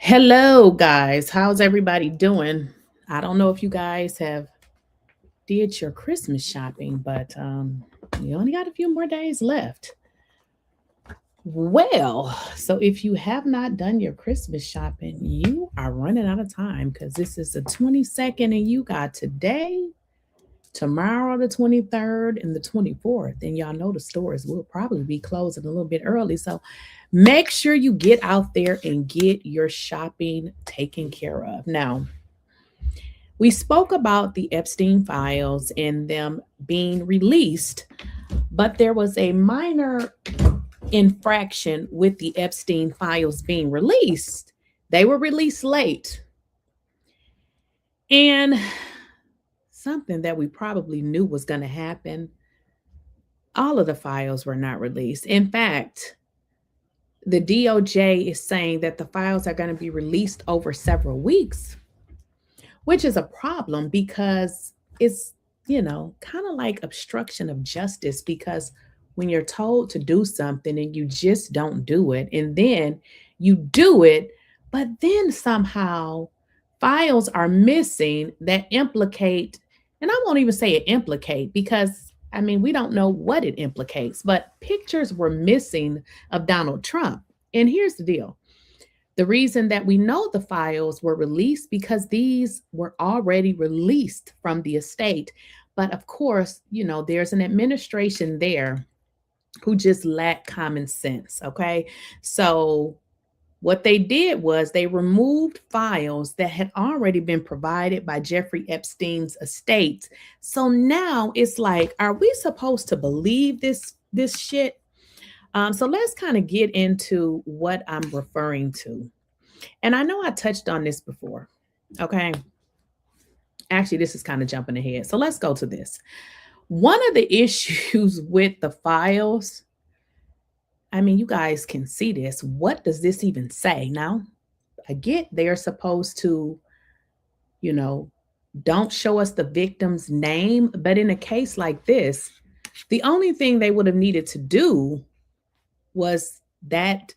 Hello, guys. How's everybody doing? I don't know if you guys have did your Christmas shopping, but you only got a few more days left. Well, so if you have not done your Christmas shopping, you are running out of time because this is the 22nd and you got today, tomorrow, the 23rd, and the 24th. And y'all know the stores will probably be closing a little bit early. So make sure you get out there and get your shopping taken care of. Now, we spoke about the Epstein files and them being released, but there was a minor infraction with the Epstein files being released. They were released late. And something that we probably knew was going to happen, all of the files were not released. In fact, the DOJ is saying that the files are going to be released over several weeks, which is a problem because it's, kind of like obstruction of justice, because when you're told to do something and you just don't do it, and then you do it, but then somehow files are missing that implicate, and I won't even say it implicate because we don't know what it implicates, but pictures were missing of Donald Trump. And here's the deal. The reason that we know the files were released because these were already released from the estate. But of course, there's an administration there who just lack common sense. Okay. So what they did was they removed files that had already been provided by Jeffrey Epstein's estate. So now it's like, are we supposed to believe this shit? So let's kind of get into what I'm referring to. And I know I touched on this before. Okay. Actually, this is kind of jumping ahead. So let's go to this. One of the issues with the files, I mean, you guys can see this. What does this even say? Now, I get they are supposed to, you know, don't show us the victim's name. But in a case like this, the only thing they would have needed to do was that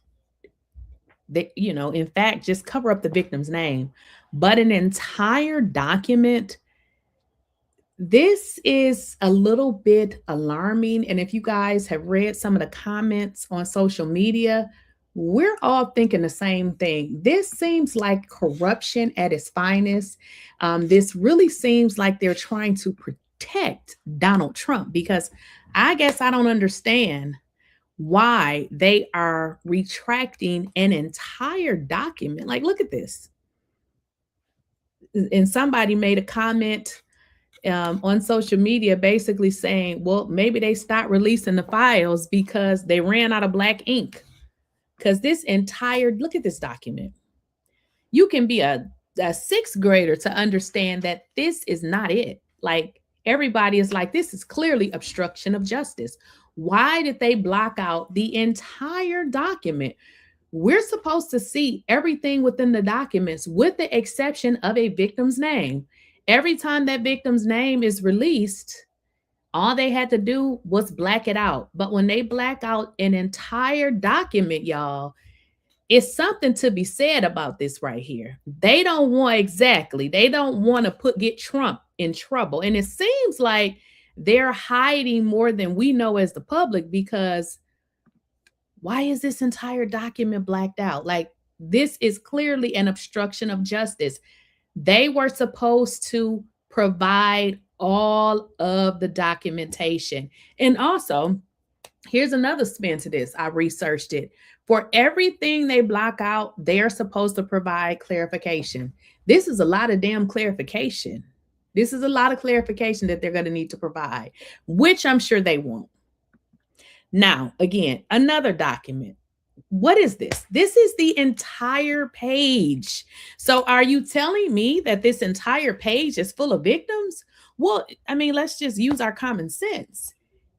they, in fact, just cover up the victim's name. But an entire document, this is a little bit alarming. And if you guys have read some of the comments on social media, we're all thinking the same thing. This seems like corruption at its finest. This really seems like they're trying to protect Donald Trump, because I guess I don't understand why they are retracting an entire document. Like, look at this. And somebody made a comment on social media basically saying, well, maybe they stopped releasing the files because they ran out of black ink. Because this entire, look at this document. You can be a sixth grader to understand that this is not it. Like, everybody is like, this is clearly obstruction of justice. Why did they block out the entire document? We're supposed to see everything within the documents, with the exception of a victim's name. Every time that victim's name is released, all they had to do was black it out. But when they black out an entire document, y'all, it's something to be said about this right here. They don't want to get Trump in trouble. And it seems like they're hiding more than we know as the public, because why is this entire document blacked out? Like, this is clearly an obstruction of justice. They were supposed to provide all of the documentation. And also, here's another spin to this. I researched it. For everything they block out, they're supposed to provide clarification. This is a lot of damn clarification. This is a lot of clarification that they're going to need to provide, which I'm sure they won't. Now, again, another document. What is this? This is the entire page. So are you telling me that this entire page is full of victims? Well, I mean, let's just use our common sense.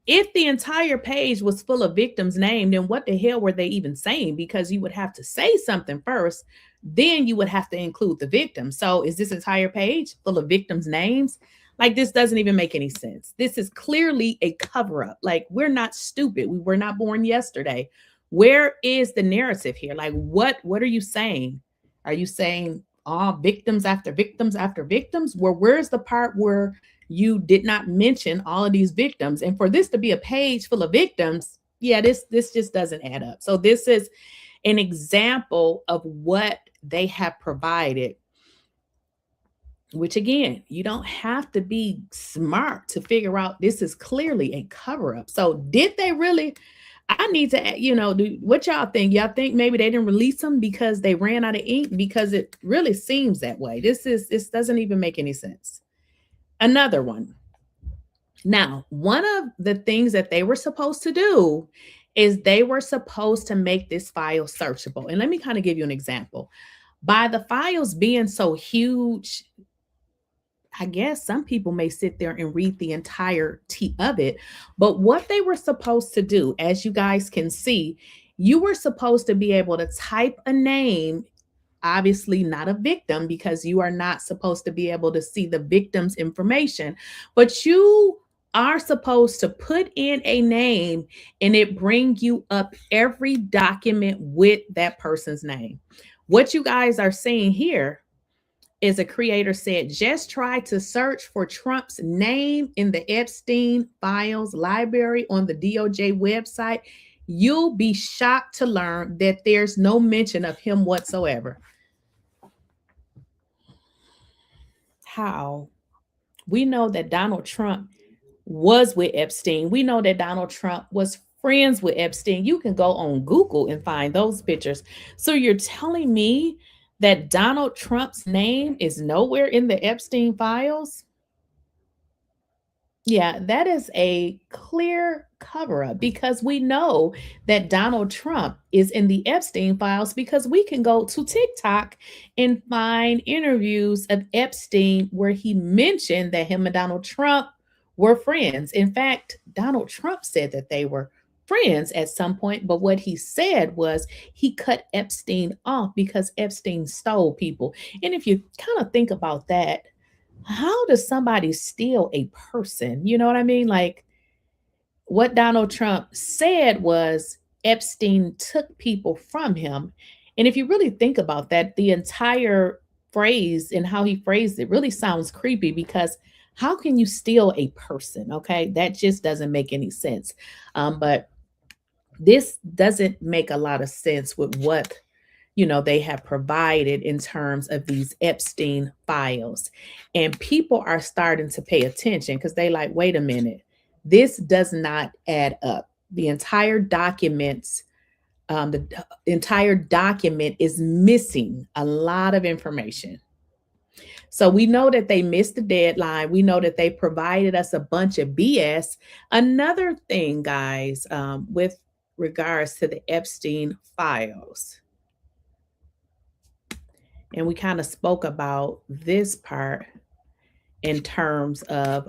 If the entire page was full of victims' names, then what the hell were they even saying? Because you would have to say something first, then you would have to include the victim. So is this entire page full of victims' names? Like, this doesn't even make any sense. This is clearly a cover-up. Like, we're not stupid. We were not born yesterday. Where is the narrative here? Like, what are you saying? Are you saying all victims after victims after victims? Well, where's the part where you did not mention all of these victims? And for this to be a page full of victims, yeah, this just doesn't add up. So this is an example of what they have provided, which, again, you don't have to be smart to figure out this is clearly a cover-up. So did they really? I need to, what y'all think? Y'all think maybe they didn't release them because they ran out of ink? Because it really seems that way. This doesn't even make any sense. Another one. Now, one of the things that they were supposed to do is they were supposed to make this file searchable. And let me kind of give you an example. By the files being so huge, I guess some people may sit there and read the entirety of it. But what they were supposed to do, as you guys can see, you were supposed to be able to type a name, obviously not a victim, because you are not supposed to be able to see the victim's information, but you are supposed to put in a name and it bring you up every document with that person's name. What you guys are seeing here is a creator said, just try to search for Trump's name in the Epstein Files library on the DOJ website. You'll be shocked to learn that there's no mention of him whatsoever. How? We know that Donald Trump was with Epstein. We know that Donald Trump was friends with Epstein. You can go on Google and find those pictures. So you're telling me that Donald Trump's name is nowhere in the Epstein files? Yeah, that is a clear cover-up, because we know that Donald Trump is in the Epstein files, because we can go to TikTok and find interviews of Epstein where he mentioned that him and Donald Trump were friends. In fact, Donald Trump said that they were friends at some point, but what he said was he cut Epstein off because Epstein stole people. And if you kind of think about that, how does somebody steal a person? You know what I mean? Like, what Donald Trump said was Epstein took people from him. And if you really think about that, the entire phrase and how he phrased it really sounds creepy, because how can you steal a person? Okay, that just doesn't make any sense. But this doesn't make a lot of sense with what they have provided in terms of these Epstein files. And people are starting to pay attention because they like, wait a minute, this does not add up. The entire entire document is missing a lot of information. So we know that they missed the deadline. We know that they provided us a bunch of BS. Another thing, guys, with regards to the Epstein files, and we kind of spoke about this part in terms of,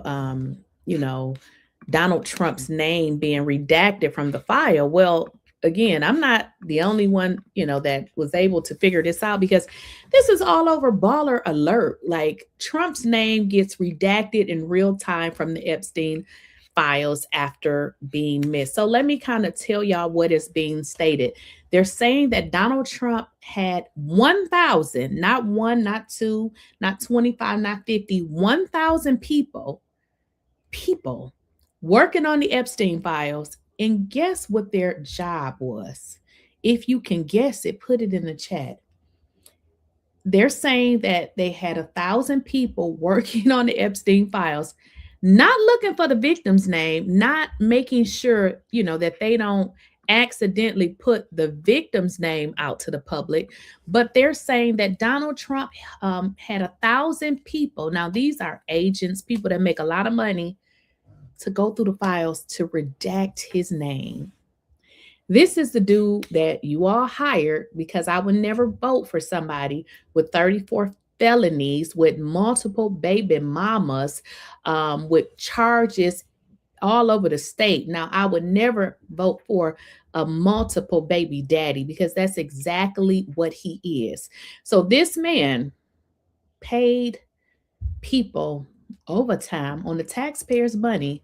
Donald Trump's name being redacted from the file. Well, again, I'm not the only one, that was able to figure this out, because this is all over Baller Alert. Like, Trump's name gets redacted in real time from the Epstein files after being missed. So let me kind of tell y'all what is being stated. They're saying that Donald Trump had 1,000, not one, not two, not 25, not 50, 1,000 people working on the Epstein files. And guess what their job was? If you can guess it, put it in the chat. They're saying that they had 1,000 people working on the Epstein files, not looking for the victim's name, not making sure, that they don't accidentally put the victim's name out to the public. But they're saying that Donald Trump had 1,000 people. Now, these are agents, people that make a lot of money, to go through the files to redact his name. This is the dude that you all hired, because I would never vote for somebody with 34 felonies, with multiple baby mamas, with charges all over the state. Now, I would never vote for a multiple baby daddy, because that's exactly what he is. So this man paid people overtime on the taxpayers' money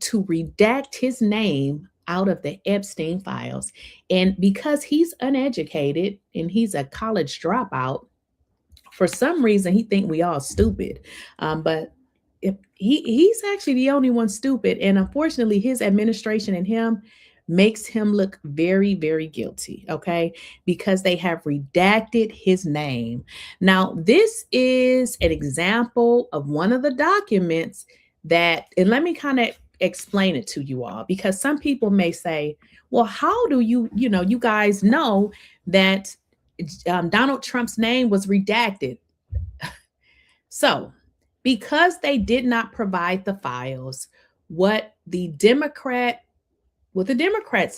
to redact his name out of the Epstein files. And because he's uneducated and he's a college dropout, for some reason he think we all stupid. But if he's actually the only one stupid. And unfortunately, his administration and him makes him look very, very guilty, okay? Because they have redacted his name. Now, this is an example of one of the documents that, and let me kind of explain it to you all, because some people may say, well, how do you guys know that Donald Trump's name was redacted? So, because they did not provide the files, what the Democrats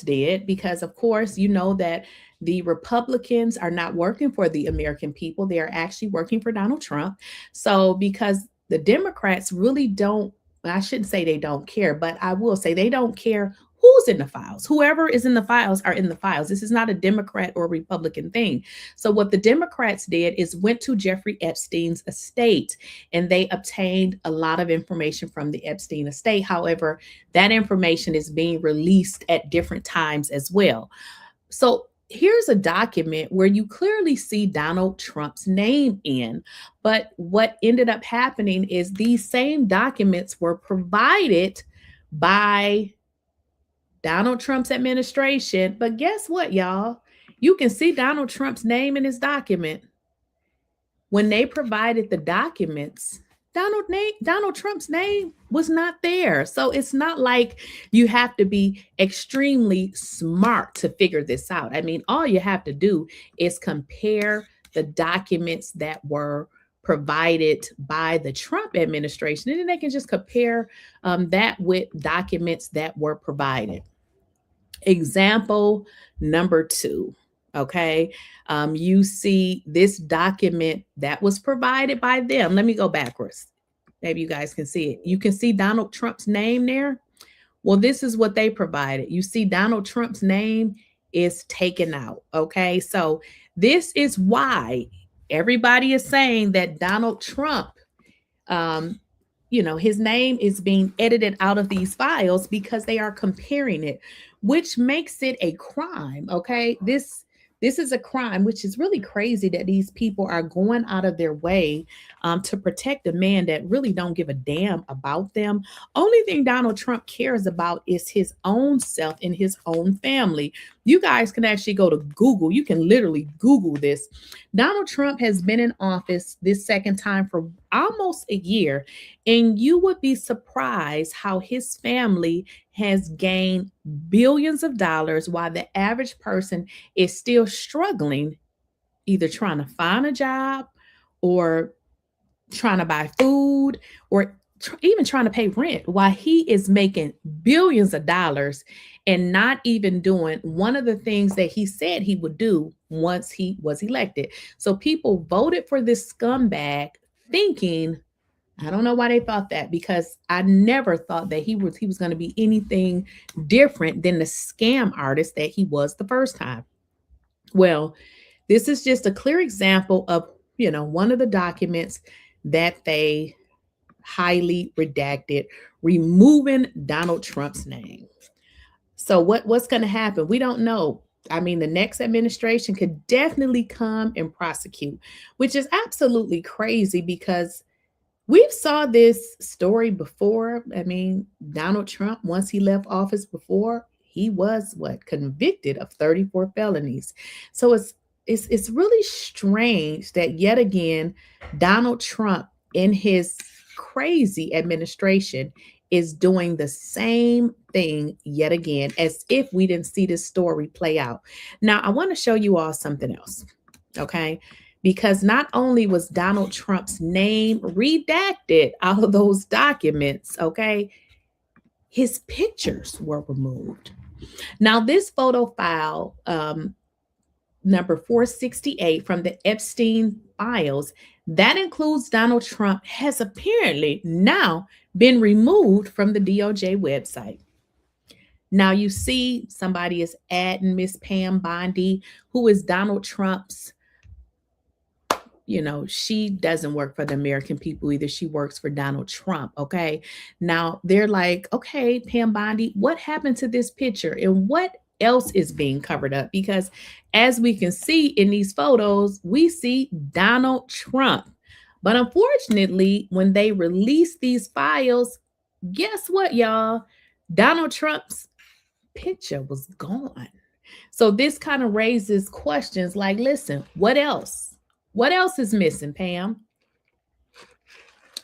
did, because of course, that the Republicans are not working for the American people, they are actually working for Donald Trump. So because the Democrats really don't, I shouldn't say they don't care, but I will say they don't care who's in the files. Whoever is in the files are in the files. This is not a Democrat or Republican thing. So what the Democrats did is went to Jeffrey Epstein's estate, and they obtained a lot of information from the Epstein estate. However, that information is being released at different times as well. So here's a document where you clearly see Donald Trump's name in, but what ended up happening is these same documents were provided by Donald Trump's administration. But guess what, y'all? You can see Donald Trump's name in his document. When they provided the documents, Donald Trump's name was not there. So it's not like you have to be extremely smart to figure this out. I mean, all you have to do is compare the documents that were provided by the Trump administration, and then they can just compare that with documents that were provided. Example number 2. Okay. You see this document that was provided by them. Let me go backwards. Maybe you guys can see it. You can see Donald Trump's name there. Well, this is what they provided. You see, Donald Trump's name is taken out. Okay. So this is why everybody is saying that Donald Trump, um, his name is being edited out of these files because they are comparing it, which makes it a crime. Okay. This is a crime, which is really crazy that these people are going out of their way to protect a man that really don't give a damn about them. Only thing Donald Trump cares about is his own self and his own family. You guys can actually go to Google. You can literally Google this. Donald Trump has been in office this second time for almost a year, and you would be surprised how his family has gained billions of dollars while the average person is still struggling, either trying to find a job or trying to buy food or even trying to pay rent, while he is making billions of dollars and not even doing one of the things that he said he would do once he was elected. So people voted for this scumbag thinking, I don't know why they thought that, because I never thought that he was going to be anything different than the scam artist that he was the first time. Well, this is just a clear example of, one of the documents that they highly redacted, removing Donald Trump's name. So what's going to happen? We don't know. I mean, the next administration could definitely come and prosecute, which is absolutely crazy because we've saw this story before. I mean, Donald Trump, once he left office before, he was convicted of 34 felonies. So it's really strange that yet again, Donald Trump in his crazy administration is doing the same thing yet again, as if we didn't see this story play out. Now, I want to show you all something else, okay? Because not only was Donald Trump's name redacted out of those documents, okay, his pictures were removed. Now, this photo file, number 468 from the Epstein Files, that includes Donald Trump, has apparently now been removed from the DOJ website. Now you see somebody is adding Miss Pam Bondi, who is Donald Trump's, she doesn't work for the American people either. She works for Donald Trump. Okay. Now they're like, okay, Pam Bondi, what happened to this picture and what else is being covered up? Because as we can see in these photos, we see Donald Trump. But unfortunately, when they release these files, guess what, y'all? Donald Trump's picture was gone. So this kind of raises questions like, listen, what else? What else is missing, Pam?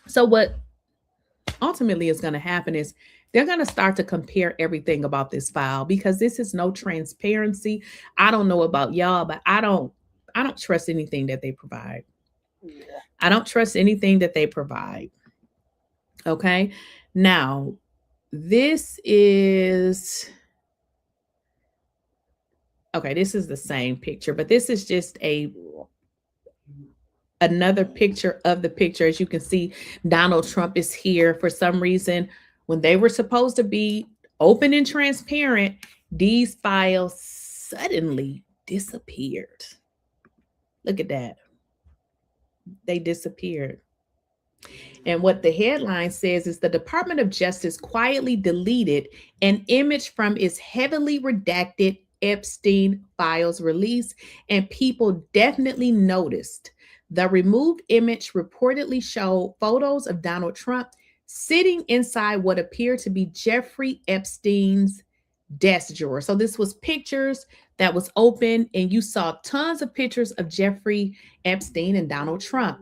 So what ultimately is going to happen is they're going to start to compare everything about this file, because this is no transparency. I don't know about y'all, but I don't trust anything that they provide. Yeah. I don't trust anything that they provide. Okay. Now, this is the same picture, but this is just another picture of the picture. As you can see, Donald Trump is here. For some reason, when they were supposed to be open and transparent, these files suddenly disappeared. Look at that. They disappeared. And what the headline says is the Department of Justice quietly deleted an image from its heavily redacted Epstein Files release, and people definitely noticed. The removed image reportedly showed photos of Donald Trump sitting inside what appeared to be Jeffrey Epstein's desk drawer. So this was pictures that was open, and you saw tons of pictures of Jeffrey Epstein and Donald Trump.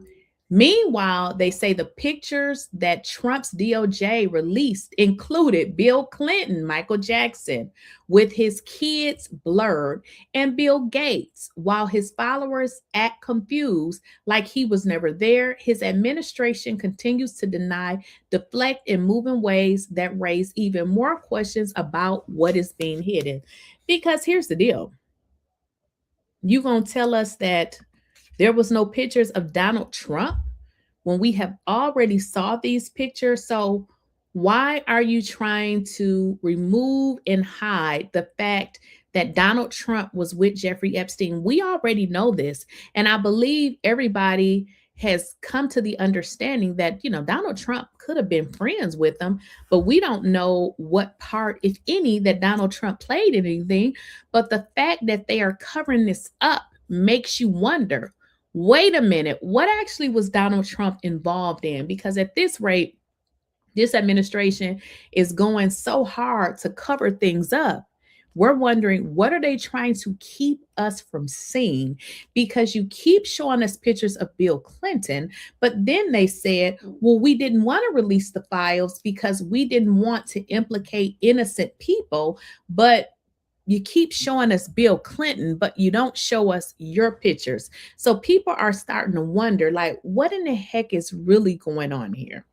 Meanwhile, they say the pictures that Trump's DOJ released included Bill Clinton, Michael Jackson, with his kids blurred, and Bill Gates. While his followers act confused, like he was never there, his administration continues to deny, deflect, and move in ways that raise even more questions about what is being hidden. Because here's the deal. You gonna tell us that there was no pictures of Donald Trump when we have already saw these pictures? So Why are you trying to remove and hide the fact that Donald Trump was with Jeffrey Epstein? We already know this. And I believe everybody has come to the understanding that, Donald Trump could have been friends with them, but we don't know what part, if any, that Donald Trump played in anything. But the fact that they are covering this up makes you wonder, wait a minute, what actually was Donald Trump involved in? Because at this rate, this administration is going so hard to cover things up. We're wondering, what are they trying to keep us from seeing? Because you keep showing us pictures of Bill Clinton, but then they said, well, we didn't want to release the files because we didn't want to implicate innocent people, but you keep showing us Bill Clinton, but you don't show us your pictures. So people are starting to wonder, like, what in the heck is really going on here?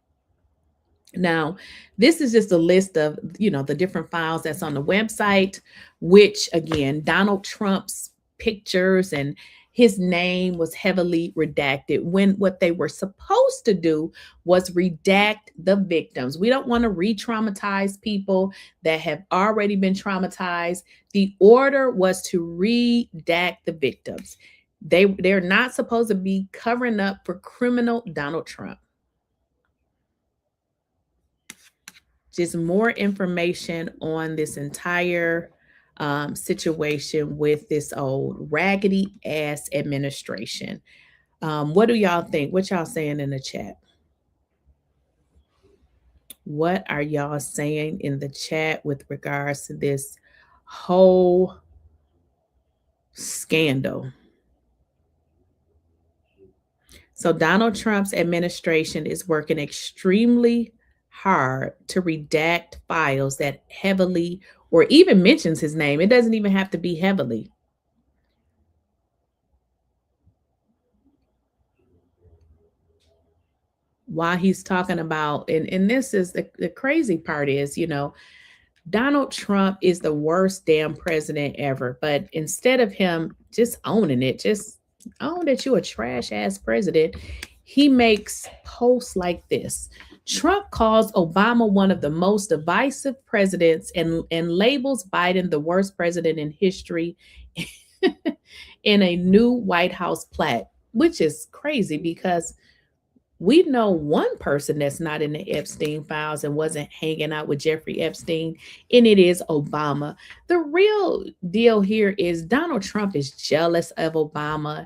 Now, this is just a list of, the different files that's on the website, which again, Donald Trump's pictures and his name was heavily redacted when what they were supposed to do was redact the victims. We don't want to re-traumatize people that have already been traumatized. The order was to redact the victims. They're not supposed to be covering up for criminal Donald Trump. Just more information on this entire situation with this old raggedy ass administration. What do y'all think? What y'all saying in the chat? What are y'all saying in the chat with regards to this whole scandal? So Donald Trump's administration is working extremely hard to redact files that heavily or even mentions his name. It doesn't even have to be heavily. While he's talking about, and this is the crazy part is, Donald Trump is the worst damn president ever. But instead of him just owning it, just own that you're a trash ass president, he makes posts like this. Trump calls Obama one of the most divisive presidents and labels Biden the worst president in history in a new White House plaque, which is crazy because we know one person that's not in the Epstein files and wasn't hanging out with Jeffrey Epstein, and it is Obama. The real deal here is Donald Trump is jealous of Obama.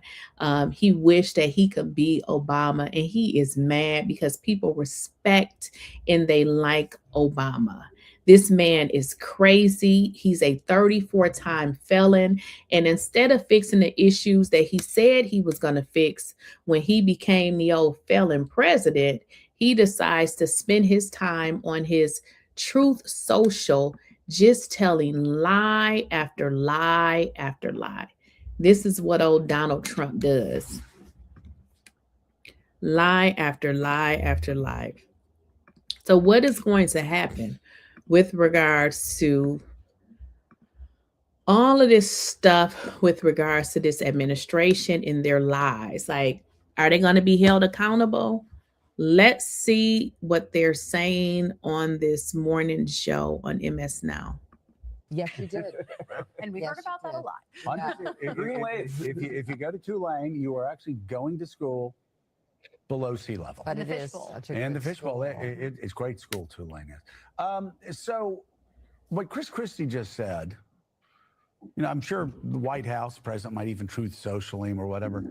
He wished that he could be Obama, and he is mad because people respect and they like Obama. This man is crazy. He's a 34-time felon. And instead of fixing the issues that he said he was going to fix when he became the old felon president, he decides to spend his time on his Truth Social, just telling lie after lie after lie. This is what old Donald Trump does. Lie after lie after lie. So what is going to happen with regards to all of this stuff with regards to this administration and their lies? Like, are they going to be held accountable? Let's see what they're saying on this morning show on MS Now. Yes, you did. And we Yes, heard about you that a did. lot. If you go to Tulane, you are actually going to school below sea level. But And it the is fishbowl. such a And the good fishbowl, school. it's great school, Tulane is. So what Chris Christie just said, I'm sure the White House, the president might even Truth Social him or whatever,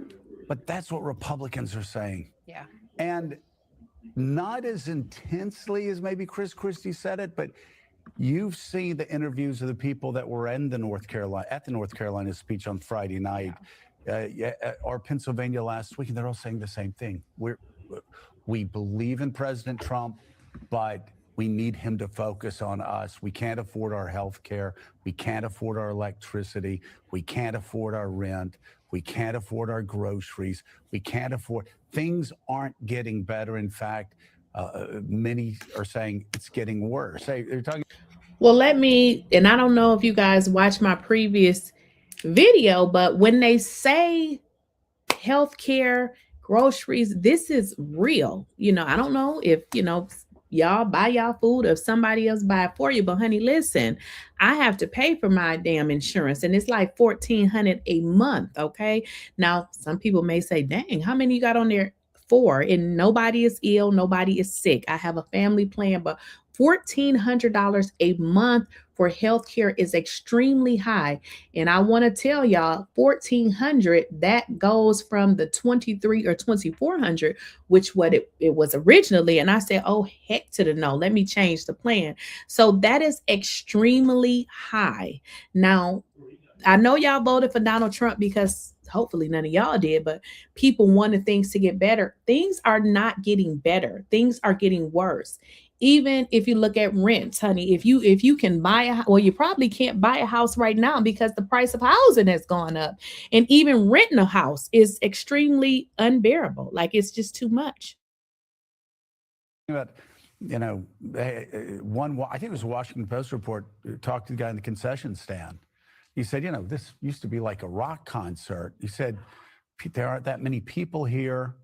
but that's what Republicans are saying. Yeah. And not as intensely as maybe Chris Christie said it, but you've seen the interviews of the people that were in the North Carolina speech on Friday night, or Pennsylvania last week, and they're all saying the same thing. We believe in President Trump, but we need him to focus on us. We can't afford our health care. We can't afford our electricity. We can't afford our rent. We can't afford our groceries. We can't afford, things aren't getting better. In fact, many are saying it's getting worse. They're talking. Well, and I don't know if you guys watched my previous video, but when they say healthcare, groceries, this is real. I don't know if, y'all buy y'all food, or if somebody else buy it for you. But honey, listen, I have to pay for my damn insurance, and it's like $1,400 a month. Okay. Now, some people may say, dang, how many you got on there? 4, and nobody is ill, nobody is sick. I have a family plan, but $1,400 a month for healthcare is extremely high. And I want to tell y'all, 1,400, that goes from the 23 or 2,400, which what it was originally. And I said, oh, heck to the no, let me change the plan. So that is extremely high. Now, I know y'all voted for Donald Trump because hopefully none of y'all did, but people wanted things to get better. Things are not getting better. Things are getting worse. Even if you look at rents, honey, if you can buy well, you probably can't buy a house right now because the price of housing has gone up. And even renting a house is extremely unbearable. Like, it's just too much. But, you know, I think it was a Washington Post report, talked to the guy in the concession stand. He said, you know, this used to be like a rock concert. He said, there aren't that many people here.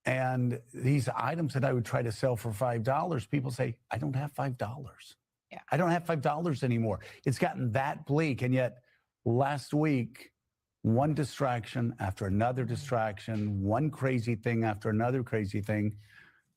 And these items that I would try to sell for $5, people say, I don't have $5. Yeah. I don't have $5 anymore. It's gotten that bleak. And yet last week, one distraction after another distraction, one crazy thing after another crazy thing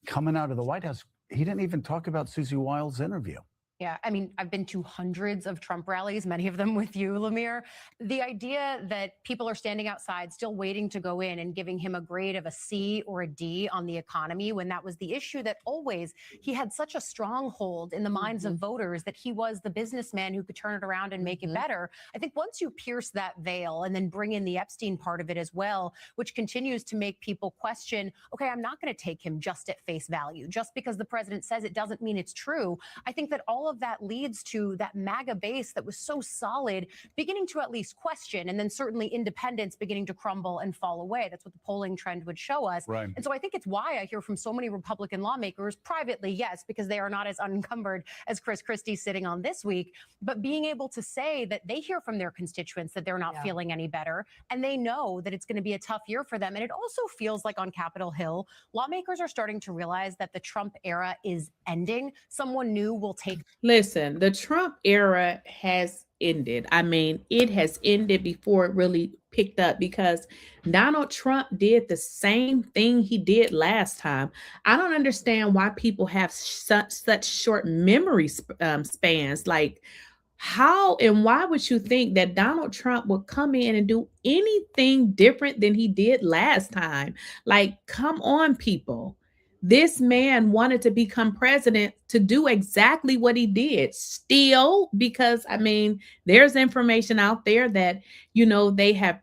coming out of the White House. He didn't even talk about Susie Wiles' interview. Yeah, I mean, I've been to hundreds of Trump rallies, many of them with you, Lemire. The idea that people are standing outside still waiting to go in and giving him a grade of a C or a D on the economy, when that was the issue that always he had such a stronghold in the minds of voters that he was the businessman who could turn it around and make it better. I think once you pierce that veil and then bring in the Epstein part of it as well, which continues to make people question, okay, I'm not going to take him just at face value. Just because the president says it doesn't mean it's true. I think that all of that leads to that MAGA base that was so solid beginning to at least question, and then certainly independence beginning to crumble and fall away. That's what the polling trend would show us. Right. And so I think it's why I hear from so many Republican lawmakers privately, yes, because they are not as unencumbered as Chris Christie sitting on this week, but being able to say that they hear from their constituents that they're not feeling any better, and they know that it's going to be a tough year for them. And it also feels like on Capitol Hill, lawmakers are starting to realize that the Trump era is ending. Someone new will take. Listen, the Trump era has ended. I mean, it has ended before it really picked up, because Donald Trump did the same thing he did last time. I don't understand why people have such short memory spans. Like, how and why would you think that Donald Trump would come in and do anything different than he did last time? Like, come on, people. This man wanted to become president to do exactly what he did. Steal, because I mean, there's information out there that, you know, they have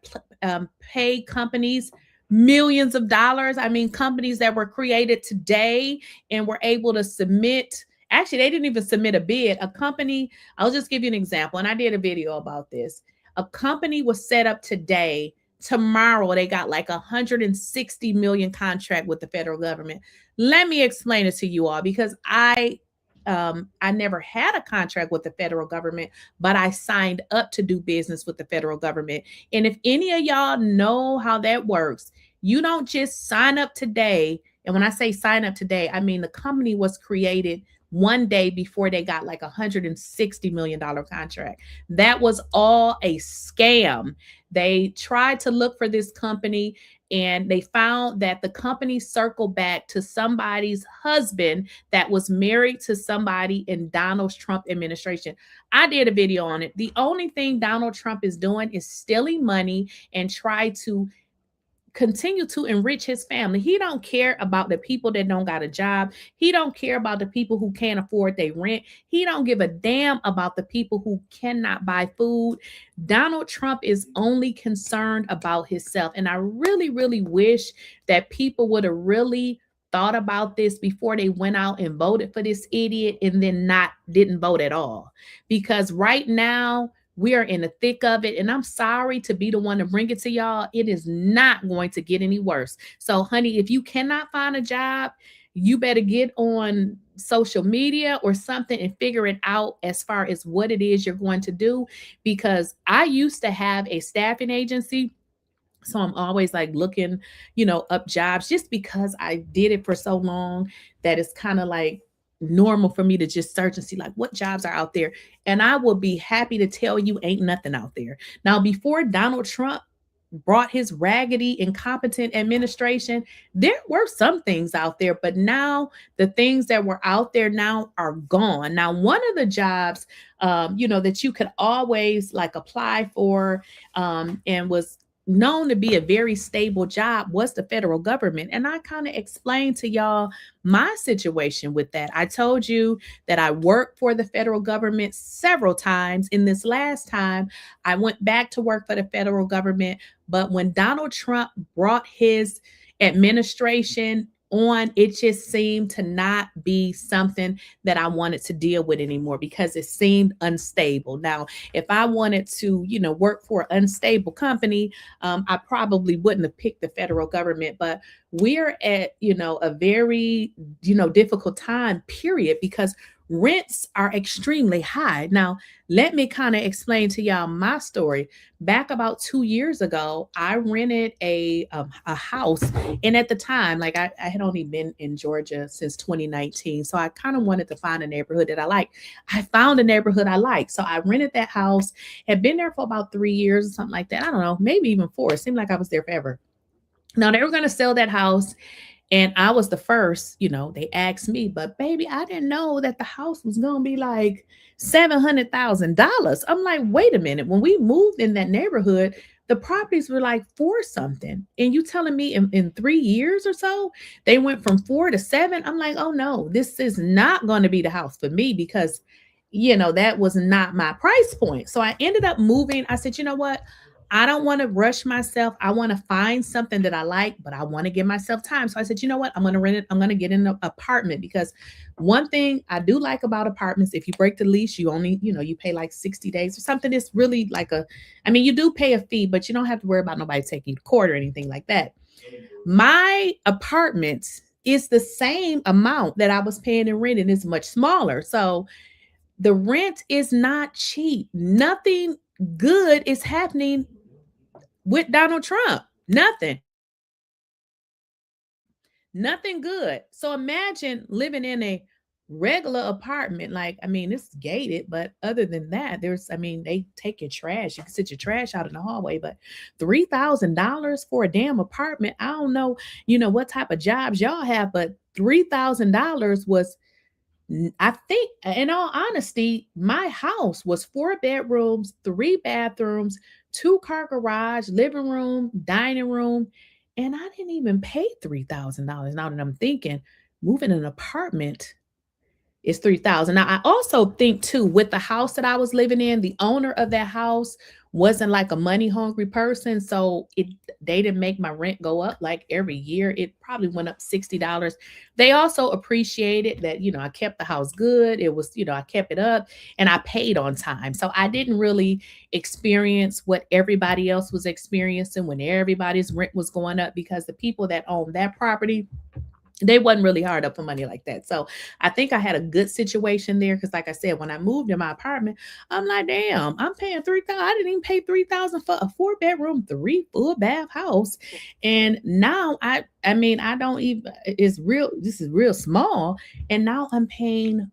paid companies millions of dollars. I mean, companies that were created today and were able to submit. Actually, they didn't even submit a bid. A company, I'll just give you an example, and I did a video about this. A company was set up today. Tomorrow, they got like 160 million contract with the federal government. Let me explain it to you all, because I never had a contract with the federal government, but I signed up to do business with the federal government. And if any of y'all know how that works, you don't just sign up today. And when I say sign up today, I mean the company was created one day before they got like $160 million contract. That was all a scam. They tried to look for this company, and they found that the company circled back to somebody's husband that was married to somebody in Donald Trump administration. I did a video on it. The only thing Donald Trump is doing is stealing money and try to continue to enrich his family. He don't care about the people that don't got a job. He don't care about the people who can't afford their rent. He don't give a damn about the people who cannot buy food. Donald Trump is only concerned about himself. And I really, really wish that people would have really thought about this before they went out and voted for this idiot, and then didn't vote at all. Because right now, we are in the thick of it, and I'm sorry to be the one to bring it to y'all. It is not going to get any worse. So, honey, if you cannot find a job, you better get on social media or something and figure it out as far as what it is you're going to do. Because I used to have a staffing agency, so I'm always like looking, up jobs, just because I did it for so long that it's kind of like, normal for me to just search and see like what jobs are out there. And I will be happy to tell you ain't nothing out there. Now, before Donald Trump brought his raggedy, incompetent administration, there were some things out there, but now the things that were out there now are gone. Now, one of the jobs, that you could always like apply for, and was known to be a very stable job was the federal government. And I kind of explained to y'all my situation with that. I told you that I worked for the federal government several times. In this last time, I went back to work for the federal government. But when Donald Trump brought his administration on, it just seemed to not be something that I wanted to deal with anymore because it seemed unstable. Now, if I wanted to, work for an unstable company, I probably wouldn't have picked the federal government. But we're at, a very, difficult time period because rents are extremely high. Now, let me kind of explain to y'all my story. Back about 2 years ago, I rented a house. And at the time, like I had only been in Georgia since 2019. So I kind of wanted to find a neighborhood that I like. I found a neighborhood I like. So I rented that house, had been there for about 3 years or something like that. I don't know, maybe even 4. It seemed like I was there forever. Now they were going to sell that house. And I was the first, they asked me, but baby, I didn't know that the house was going to be like $700,000. I'm like, wait a minute. When we moved in that neighborhood, the properties were like 4 something. And you telling me in 3 years or so, they went from 4 to 7. I'm like, oh no, this is not going to be the house for me because, that was not my price point. So I ended up moving. I said, you know what? I don't want to rush myself. I want to find something that I like, but I want to give myself time. So I said, you know what? I'm going to rent it. I'm going to get in an apartment because one thing I do like about apartments, if you break the lease, you only, you pay like 60 days or something. It's really like you do pay a fee, but you don't have to worry about nobody taking you to court or anything like that. My apartment is the same amount that I was paying in rent and it's much smaller. So the rent is not cheap. Nothing good is happening with Donald Trump. Nothing good. So imagine living in a regular apartment. Like, it's gated, but other than that, they take your trash. You can sit your trash out in the hallway, but $3,000 for a damn apartment. I don't know, what type of jobs y'all have, but $3,000 was, I think, in all honesty, my house was 4 bedrooms, 3 bathrooms, 2-car garage, living room, dining room, and I didn't even pay $3,000. Now that I'm thinking, moving an apartment is $3,000. Now, I also think too, with the house that I was living in, the owner of that house wasn't like a money hungry person. So they didn't make my rent go up like every year. It probably went up $60. They also appreciated that, I kept the house good. It was, I kept it up and I paid on time. So I didn't really experience what everybody else was experiencing when everybody's rent was going up, because the people that owned that property, they wasn't really hard up for money like that. So I think I had a good situation there. Cause like I said, when I moved in my apartment, I'm like, damn, I'm paying $3,000. I didn't even pay $3,000 for a 4-bedroom, 3 full bath house. And now I don't even, this is real small. And now I'm paying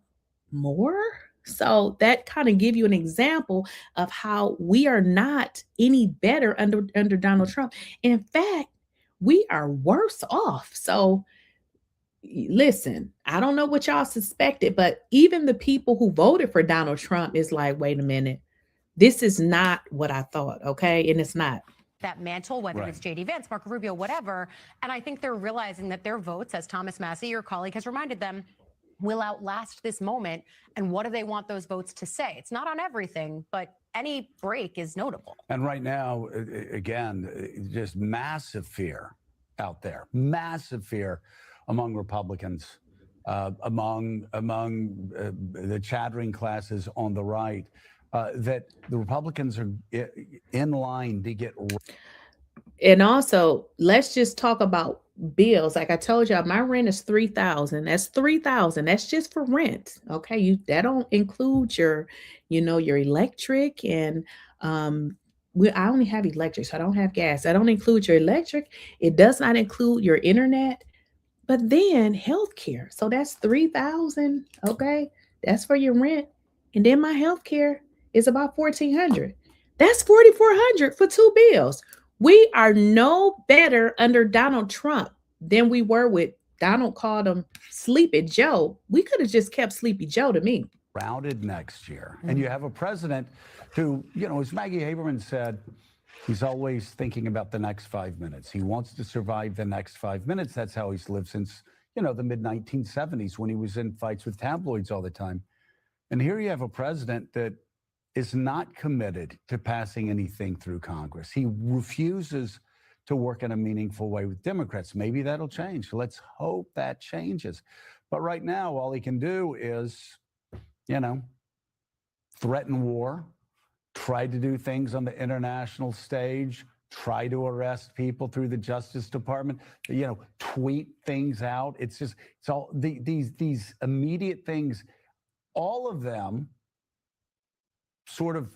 more. So that kind of give you an example of how we are not any better under Donald Trump. In fact, we are worse off. So listen, I don't know what y'all suspected, but even the people who voted for Donald Trump is like, wait a minute, this is not what I thought, okay? And it's not. That mantle, whether it's J.D. Vance, Marco Rubio, whatever. And I think they're realizing that their votes, as Thomas Massey, your colleague, has reminded them, will outlast this moment. And what do they want those votes to say? It's not on everything, but any break is notable. And right now, again, just massive fear out there, massive fear among Republicans, among the chattering classes on the right, that the Republicans are in line to get. And also, let's just talk about bills. Like I told y'all, my rent is $3,000. That's $3,000. That's just for rent. Okay, that don't include your, your electric and I only have electric, so I don't have gas. I don't include your electric. It does not include your internet. But then healthcare. So that's $3,000. Okay. That's for your rent. And then my healthcare is about $1,400. That's $4,400 for two bills. We are no better under Donald Trump than we were with Donald called him Sleepy Joe. We could have just kept Sleepy Joe to me. Rounded next year. And you have a president who, as Maggie Haberman said, he's always thinking about the next 5 minutes. He wants to survive the next 5 minutes. That's how he's lived since, the mid-1970s when he was in fights with tabloids all the time. And here you have a president that is not committed to passing anything through Congress. He refuses to work in a meaningful way with Democrats. Maybe that'll change. Let's hope that changes. But right now, all he can do is, threaten war, try to do things on the international stage, try to arrest people through the Justice Department, tweet things out. It's all these immediate things, all of them sort of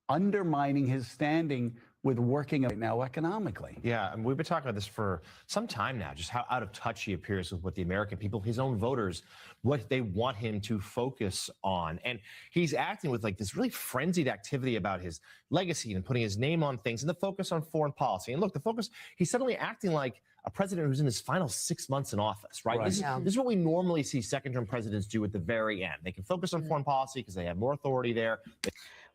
undermining his standing with working right now economically. Yeah, and we've been talking about this for some time now, just how out of touch he appears with what the American people, his own voters, what they want him to focus on. And he's acting with like this really frenzied activity about his legacy and putting his name on things and the focus on foreign policy. And look, the focus, he's suddenly acting like a president who's in his final 6 months in office, right? This is what we normally see second-term presidents do at the very end. They can focus on foreign policy because they have more authority there.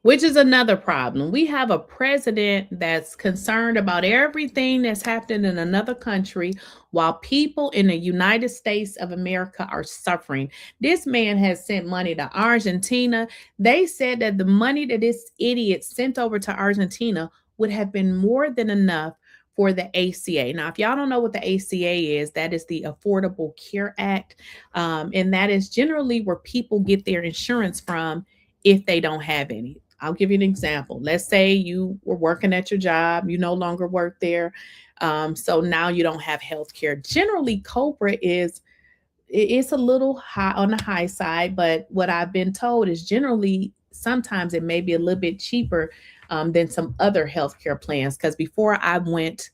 Which is another problem. We have a president that's concerned about everything that's happening in another country while people in the United States of America are suffering. This man has sent money to Argentina. They said that the money that this idiot sent over to Argentina would have been more than enough for the ACA. Now, if y'all don't know what the ACA is, that is the Affordable Care Act. And that is generally where people get their insurance from if they don't have any. I'll give you an example. Let's say you were working at your job, you no longer work there. So now you don't have health care. Generally, COBRA it's a little high on the high side, but what I've been told is generally sometimes it may be a little bit cheaper than some other healthcare plans. Because before I went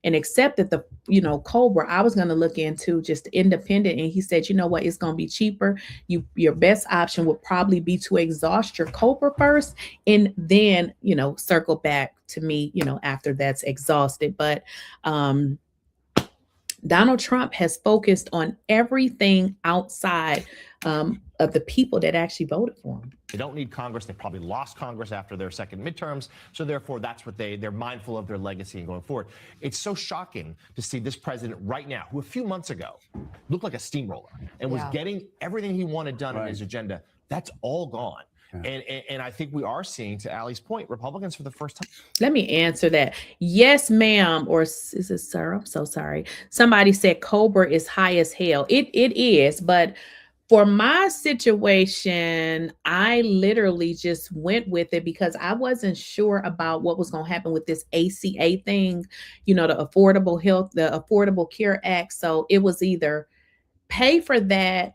and accepted the, COBRA, I was going to look into just independent. And he said, you know what, it's going to be cheaper. Your best option would probably be to exhaust your COBRA first and then, circle back to me, after that's exhausted. But Donald Trump has focused on everything outside of the people that actually voted for him. They don't need Congress. They probably lost Congress after their second midterms. So therefore, that's what they're mindful of their legacy and going forward. It's so shocking to see this president right now, who a few months ago looked like a steamroller and was getting everything he wanted done on his agenda. That's all gone. And I think we are seeing, to Allie's point, Republicans for the first time. Let me answer that. Yes, ma'am. Or is it sir? I'm so sorry. Somebody said COBRA is high as hell. It is. But for my situation, I literally just went with it because I wasn't sure about what was going to happen with this ACA thing, the Affordable Care Act. So it was either pay for that.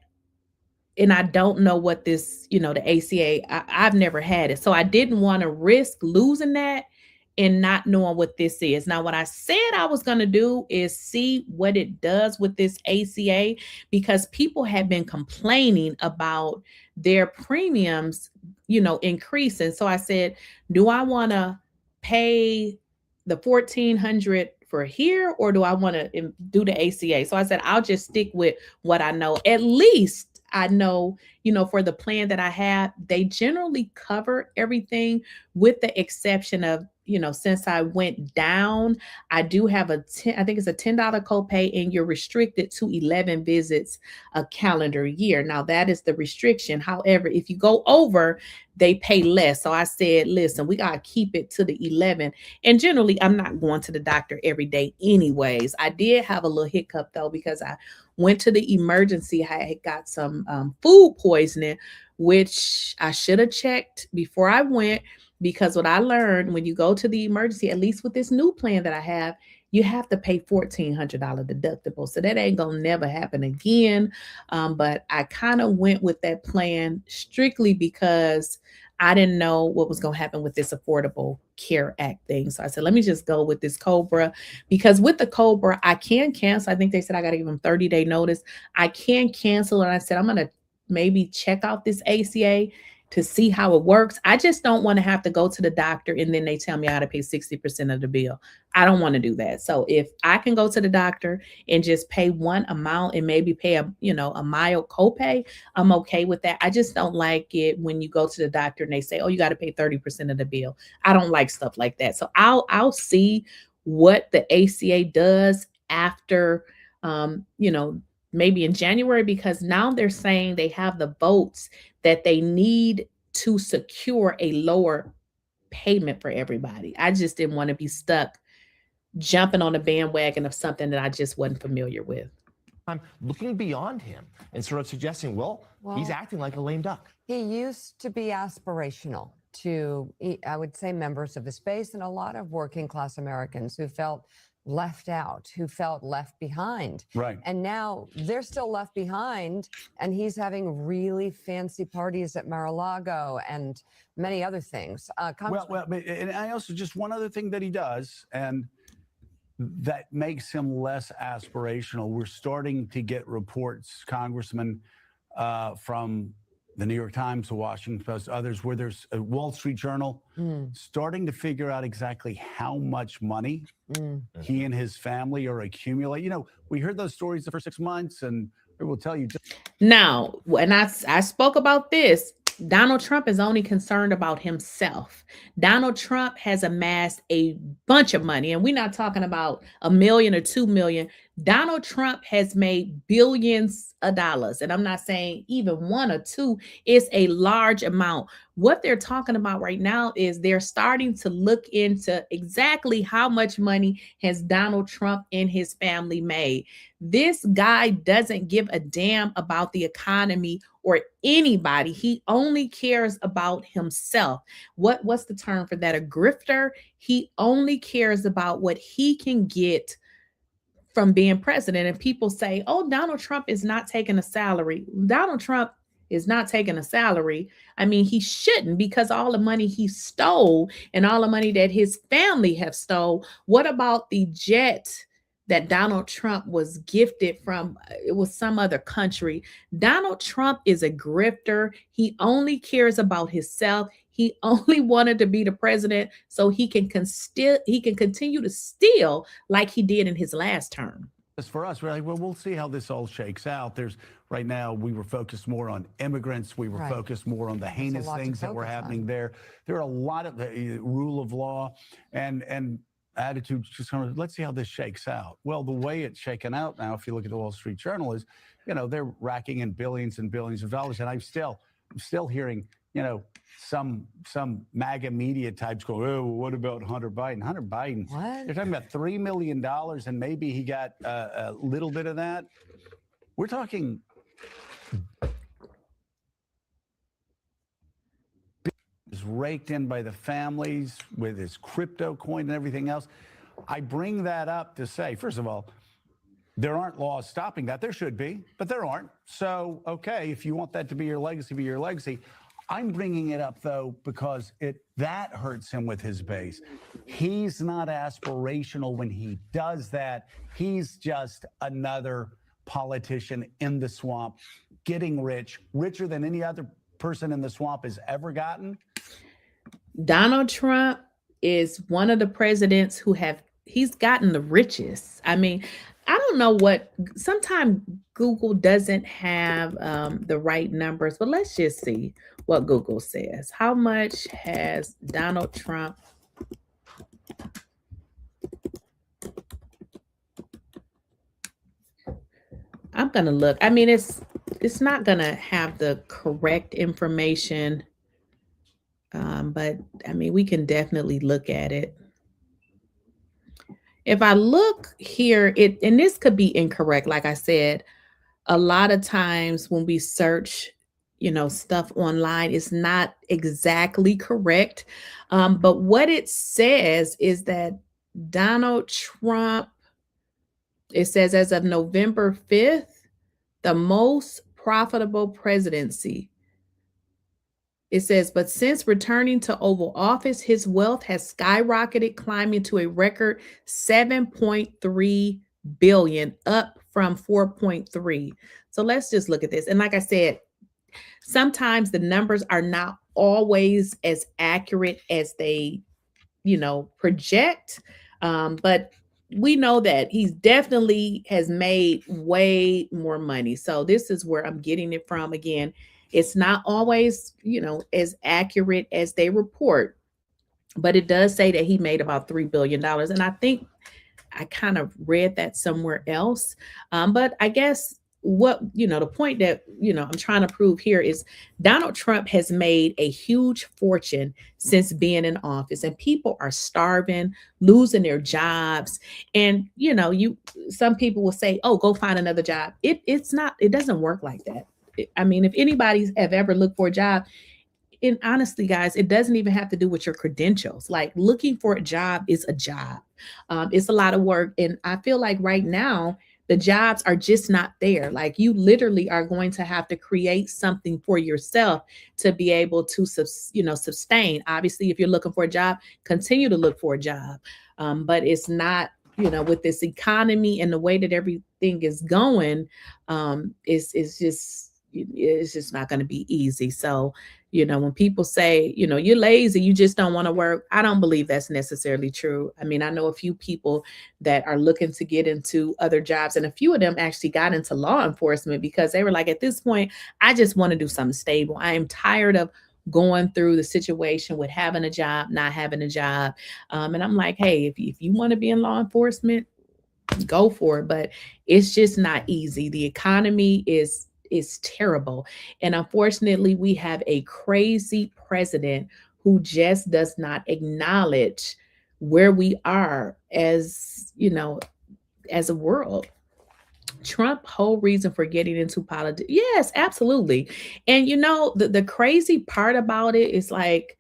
And I don't know what this, the ACA, I've never had it. So I didn't want to risk losing that and not knowing what this is. Now, what I said I was going to do is see what it does with this ACA, because people have been complaining about their premiums, increasing. So I said, do I want to pay the $1,400 for here, or do I want to do the ACA? So I said, I'll just stick with what I know. At least I know, for the plan that I have, they generally cover everything with the exception of, since I went down, I do have I think it's a $10 copay, and you're restricted to 11 visits a calendar year. Now that is the restriction. However, if you go over, they pay less. So I said, listen, we got to keep it to the 11. And generally, I'm not going to the doctor every day anyways. I did have a little hiccup though, because I went to the emergency. I had got some food poisoning, which I should have checked before I went, because what I learned, when you go to the emergency, at least with this new plan that I have, you have to pay $1,400 deductible. So that ain't gonna never happen again. But I kind of went with that plan strictly because I didn't know what was going to happen with this Affordable Care Act thing. So I said, let me just go with this COBRA, because with the COBRA, I can cancel. I think they said I got to give them 30-day notice. I can cancel. And I said, I'm going to maybe check out this ACA to see how it works. I just don't want to have to go to the doctor and then they tell me I got to pay 60% of the bill. I don't want to do that. So if I can go to the doctor and just pay one amount and maybe pay a mild copay, I'm okay with that. I just don't like it when you go to the doctor and they say, oh, you got to pay 30% of the bill. I don't like stuff like that. So I'll see what the ACA does after, maybe in January, because now they're saying they have the votes that they need to secure a lower payment for everybody. I just didn't want to be stuck jumping on the bandwagon of something that I just wasn't familiar with. I'm looking beyond him and sort of suggesting, well, he's acting like a lame duck. He used to be aspirational to, I would say, members of his base and a lot of working class Americans who felt left out, who felt left behind. Right. And now they're still left behind, and he's having really fancy parties at Mar-a-Lago and many other things. And I also, just one other thing that he does, and that makes him less aspirational. We're starting to get reports, Congressman, from the New York Times, the Washington Post, others, where there's a Wall Street Journal starting to figure out exactly how much money he and his family are accumulating. You know, we heard those stories for 6 months, and it will tell you. Now, when I spoke about this, Donald Trump is only concerned about himself. Donald Trump has amassed a bunch of money, and we're not talking about $1 million or $2 million. Donald Trump has made billions of dollars, and I'm not saying even 1 or 2 is a large amount. What they're talking about right now is they're starting to look into exactly how much money has Donald Trump and his family made. This guy doesn't give a damn about the economy or anybody. He only cares about himself. What's the term for that? A grifter. He only cares about what he can get from being president. And people say, oh, Donald Trump is not taking a salary. Donald Trump is not taking a salary. I mean, he shouldn't, because all the money he stole and all the money that his family have stole. What about the jet that Donald Trump was gifted from? It was some other country. Donald Trump is a grifter. He only cares about himself. He only wanted to be the president so he can continue to steal like he did in his last term. As for us, we're like, well, we'll see how this all shakes out. Right now, we were focused more on immigrants. We were focused more on the heinous things that were happening there. There are a lot of the rule of law and attitudes. Just kind of, let's see how this shakes out. Well, the way it's shaken out now, if you look at the Wall Street Journal, is, they're racking in billions and billions of dollars. And I'm still hearing, some MAGA media types go, oh, what about Hunter Biden? Hunter Biden, what? They're talking about $3 million, and maybe he got a little bit of that. We're talking is raked in by the families with his crypto coin and everything else. I bring that up to say, first of all, there aren't laws stopping that. There should be, but there aren't. So, okay, if you want that to be your legacy, be your legacy. I'm bringing it up, though, because that hurts him with his base. He's not aspirational when he does that. He's just another politician in the swamp, getting rich, richer than any other person in the swamp has ever gotten. Donald Trump is one of the presidents he's gotten the richest. I mean, I don't know sometimes Google doesn't have the right numbers, but let's just see what Google says. How much has Donald Trump? I'm going to look. I mean, it's not going to have the correct information, but I mean, we can definitely look at it. If I look here, and this could be incorrect. Like I said, a lot of times when we search, stuff online, it's not exactly correct. But what it says is that Donald Trump, it says as of November 5th, the most profitable presidency It says, but since returning to Oval Office, his wealth has skyrocketed, climbing to a record 7.3 billion, up from 4.3. So let's just look at this. And like I said, sometimes the numbers are not always as accurate as they, project. But we know that he's definitely has made way more money. So this is where I'm getting it from. Again, it's not always, as accurate as they report, but it does say that he made about $3 billion. And I think I kind of read that somewhere else. But I guess the point that, I'm trying to prove here is Donald Trump has made a huge fortune since being in office, and people are starving, losing their jobs. And, some people will say, oh, go find another job. It doesn't work like that. I mean, if anybody's have ever looked for a job, and honestly, guys, it doesn't even have to do with your credentials. Like, looking for a job is a job. It's a lot of work. And I feel like right now, the jobs are just not there. Like, you literally are going to have to create something for yourself to be able to, sustain. Obviously, if you're looking for a job, continue to look for a job. But it's not, with this economy and the way that everything is going, it's just not going to be easy. So, when people say, you're lazy, you just don't want to work, I don't believe that's necessarily true. I mean, I know a few people that are looking to get into other jobs, and a few of them actually got into law enforcement because they were like, at this point, I just want to do something stable. I am tired of going through the situation with having a job, not having a job. And I'm like, hey, if you want to be in law enforcement, go for it. But it's just not easy. The economy is terrible. And unfortunately, we have a crazy president who just does not acknowledge where we are as a world. Trump whole reason for getting into politics. Yes, absolutely. And the crazy part about it is, like,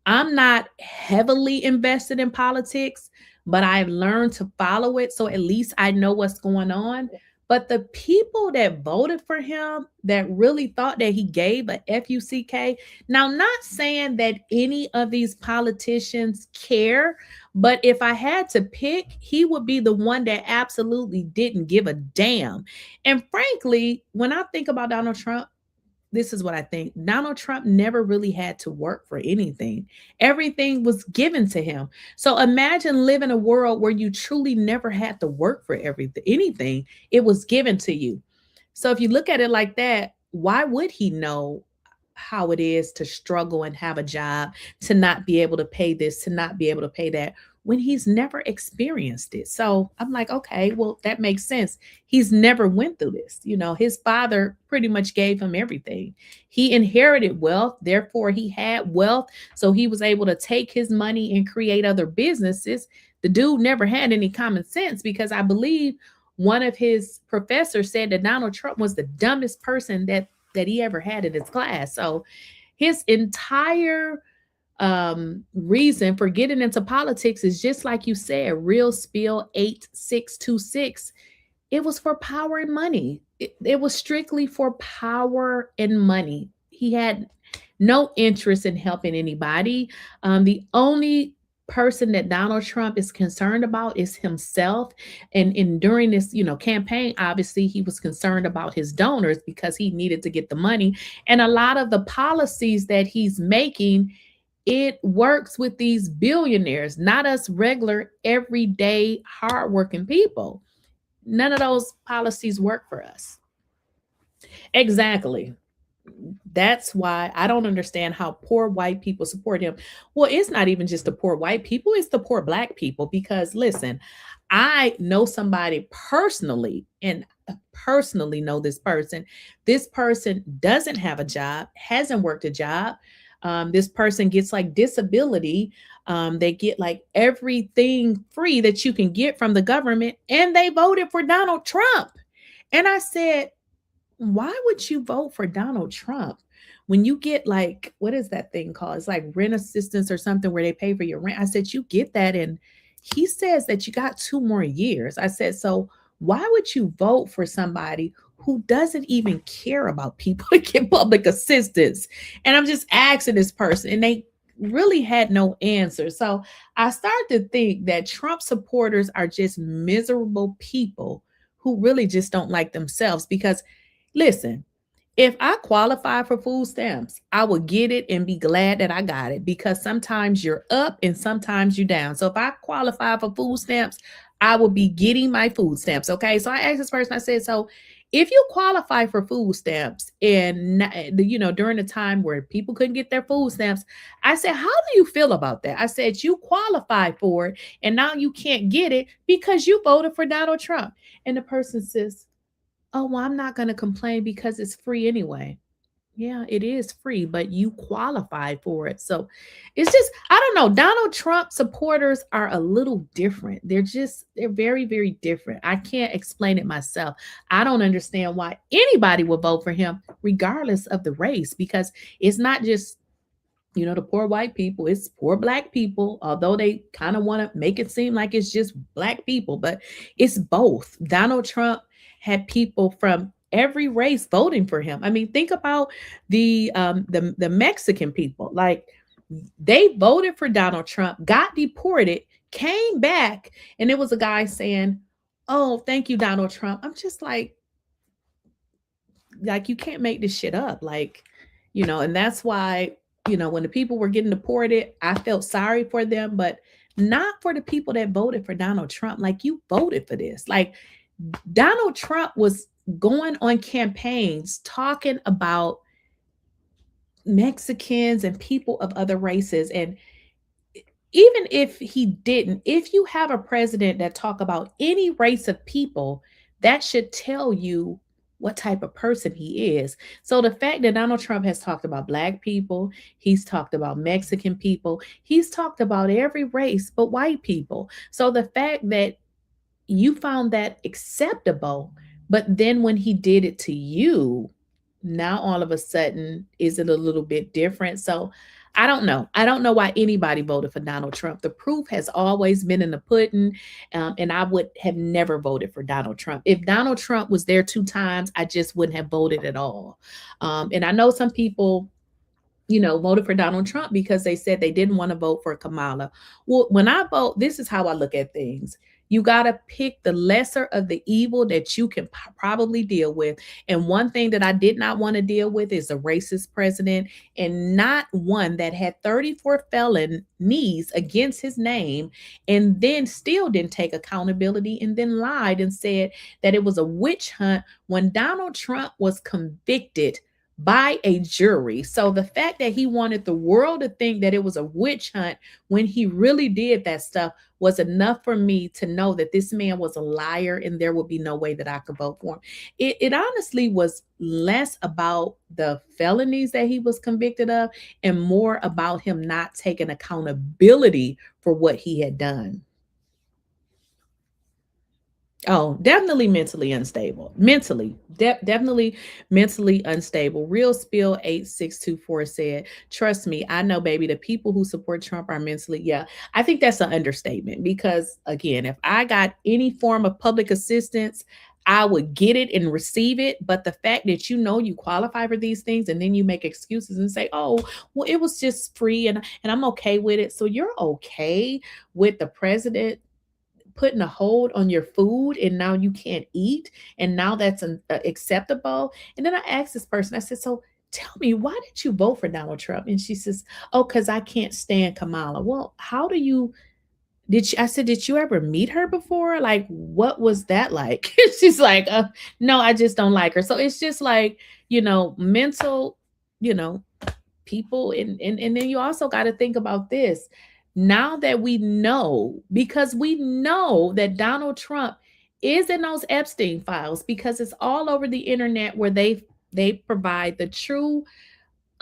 I'm not heavily invested in politics, but I've learned to follow it. So at least I know what's going on. But the people that voted for him, that really thought that he gave a FUCK, now, not saying that any of these politicians care, but if I had to pick, he would be the one that absolutely didn't give a damn. And frankly, when I think about Donald Trump, this is what I think. Donald Trump never really had to work for anything. Everything was given to him. So imagine living a world where you truly never had to work for anything. It was given to you. So if you look at it like that, why would he know how it is to struggle and have a job, to not be able to pay this, to not be able to pay that, when he's never experienced it? So I'm like, okay, well, that makes sense. He's never went through this. His father pretty much gave him everything. He inherited wealth. Therefore, he had wealth. So he was able to take his money and create other businesses. The dude never had any common sense, because I believe one of his professors said that Donald Trump was the dumbest person that he ever had in his class. So his entire reason for getting into politics is just like you said, Real Spill 8626. It was for power and money. It was strictly for power and money. He had no interest in helping anybody. The only person that Donald Trump is concerned about is himself. And during this, campaign, obviously he was concerned about his donors because he needed to get the money. And a lot of the policies that he's making, it works with these billionaires, not us regular, everyday, hardworking people. None of those policies work for us. Exactly. That's why I don't understand how poor white people support him. Well, it's not even just the poor white people, it's the poor Black people. Because listen, I know somebody personally, and personally know this person. This person doesn't have a job, hasn't worked a job. This person gets like disability. They get like everything free that you can get from the government, and they voted for Donald Trump. And I said, why would you vote for Donald Trump when you get like, what is that thing called? It's like rent assistance or something where they pay for your rent. I said, you get that. And he says that you got 2 more years. I said, so why would you vote for somebody who doesn't even care about people to get public assistance. And I'm just asking this person, and they really had no answer. So I started to think that Trump supporters are just miserable people who really just don't like themselves. Because listen, if I qualify for food stamps, I will get it and be glad that I got it, because sometimes you're up and sometimes you're down. So if I qualify for food stamps, I will be getting my food stamps. Okay. So I asked this person, I said, so if you qualify for food stamps and, during the time where people couldn't get their food stamps, I said, how do you feel about that? I said, you qualify for it and now you can't get it because you voted for Donald Trump. And the person says, oh, well, I'm not going to complain because it's free anyway. Yeah, it is free, but you qualify for it. So it's just, I don't know. Donald Trump supporters are a little different. They're very, very different. I can't explain it myself. I don't understand why anybody would vote for him, regardless of the race, because it's not just, the poor white people, it's poor black people, although they kind of want to make it seem like it's just black people, but it's both. Donald Trump had people from every race voting for him. I mean, think about the Mexican people. Like, they voted for Donald Trump, got deported, came back, and it was a guy saying, oh, thank you, Donald Trump. I'm just like, you can't make this shit up. Like, and that's why, when the people were getting deported, I felt sorry for them, but not for the people that voted for Donald Trump. Like, you voted for this. Like, Donald Trump was going on campaigns talking about Mexicans and people of other races. And even if he didn't, if you have a president that talk about any race of people, that should tell you what type of person he is. So the fact that Donald Trump has talked about black people, he's talked about Mexican people, he's talked about every race but white people. So the fact that you found that acceptable, but then when he did it to you, now all of a sudden, is it a little bit different? So I don't know. I don't know why anybody voted for Donald Trump. The proof has always been in the pudding, and I would have never voted for Donald Trump. If Donald Trump was there 2 times, I just wouldn't have voted at all. And I know some people, voted for Donald Trump because they said they didn't want to vote for Kamala. Well, when I vote, this is how I look at things. You got to pick the lesser of the evil that you can probably deal with. And one thing that I did not want to deal with is a racist president, and not one that had 34 felonies against his name and then still didn't take accountability and then lied and said that it was a witch hunt when Donald Trump was convicted by a jury. So the fact that he wanted the world to think that it was a witch hunt when he really did that stuff was enough for me to know that this man was a liar and there would be no way that I could vote for him. It honestly was less about the felonies that he was convicted of and more about him not taking accountability for what he had done. Oh, definitely mentally unstable. Definitely mentally unstable. Real Spill 8624 said, trust me, I know, baby, the people who support Trump are mentally. Yeah, I think that's an understatement, because again, if I got any form of public assistance, I would get it and receive it. But the fact that you qualify for these things and then you make excuses and say, oh, well, it was just free and I'm okay with it. So you're okay with the president putting a hold on your food and now you can't eat, and now that's acceptable. And then I asked this person, I said, so tell me, why did you vote for Donald Trump? And she says, oh, because I can't stand Kamala. Well, I said, did you ever meet her before? Like, what was that like? She's like, no, I just don't like her. So it's just like, mental, people. And then you also got to think about this. Now that we know, because we know that Donald Trump is in those Epstein files, because it's all over the internet where they provide the true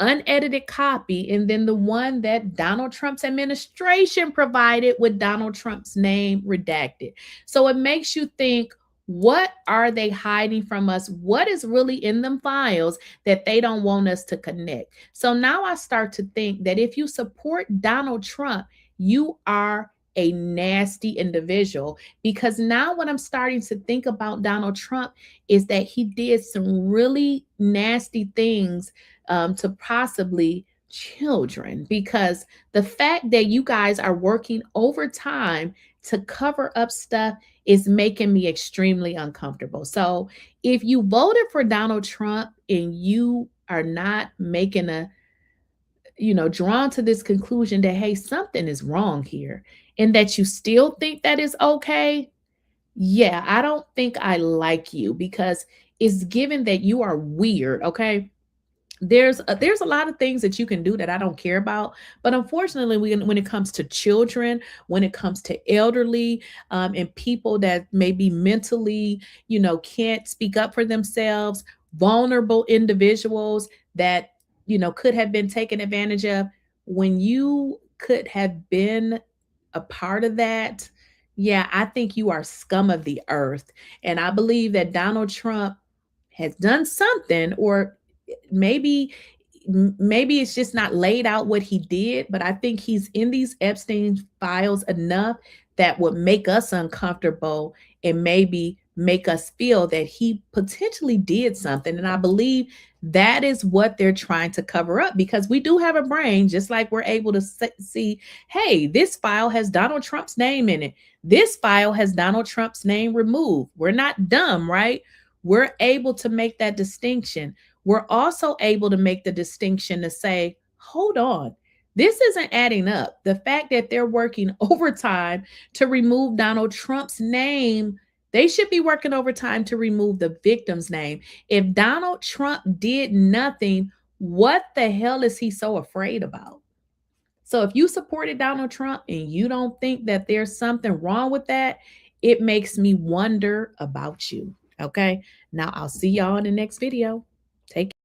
unedited copy, and then the one that Donald Trump's administration provided with Donald Trump's name redacted. So it makes you think, what are they hiding from us? What is really in them files that they don't want us to connect? So now I start to think that if you support Donald Trump, you are a nasty individual, because now what I'm starting to think about Donald Trump is that he did some really nasty things to possibly children, because the fact that you guys are working overtime to cover up stuff is making me extremely uncomfortable. So if you voted for Donald Trump and you are not making a, drawn to this conclusion that, hey, something is wrong here, and that you still think that is okay, yeah, I don't think I like you, because it's given that you are weird, okay? There's a lot of things that you can do that I don't care about, but unfortunately, when it comes to children, when it comes to elderly, and people that may be mentally, can't speak up for themselves, vulnerable individuals that could have been taken advantage of, when you could have been a part of that, yeah, I think you are scum of the earth. And I believe that Donald Trump has done something, or maybe it's just not laid out what he did, but I think he's in these Epstein files enough that would make us uncomfortable and maybe make us feel that he potentially did something. And I believe that is what they're trying to cover up, because we do have a brain, just like we're able to see, hey, this file has Donald Trump's name in it. This file has Donald Trump's name removed. We're not dumb, right? We're able to make that distinction. We're also able to make the distinction to say, hold on, this isn't adding up. The fact that they're working overtime to remove Donald Trump's name, they should be working overtime to remove the victim's name. If Donald Trump did nothing, what the hell is he so afraid about? So if you supported Donald Trump and you don't think that there's something wrong with that, it makes me wonder about you. Okay. Now I'll see y'all in the next video. Take care.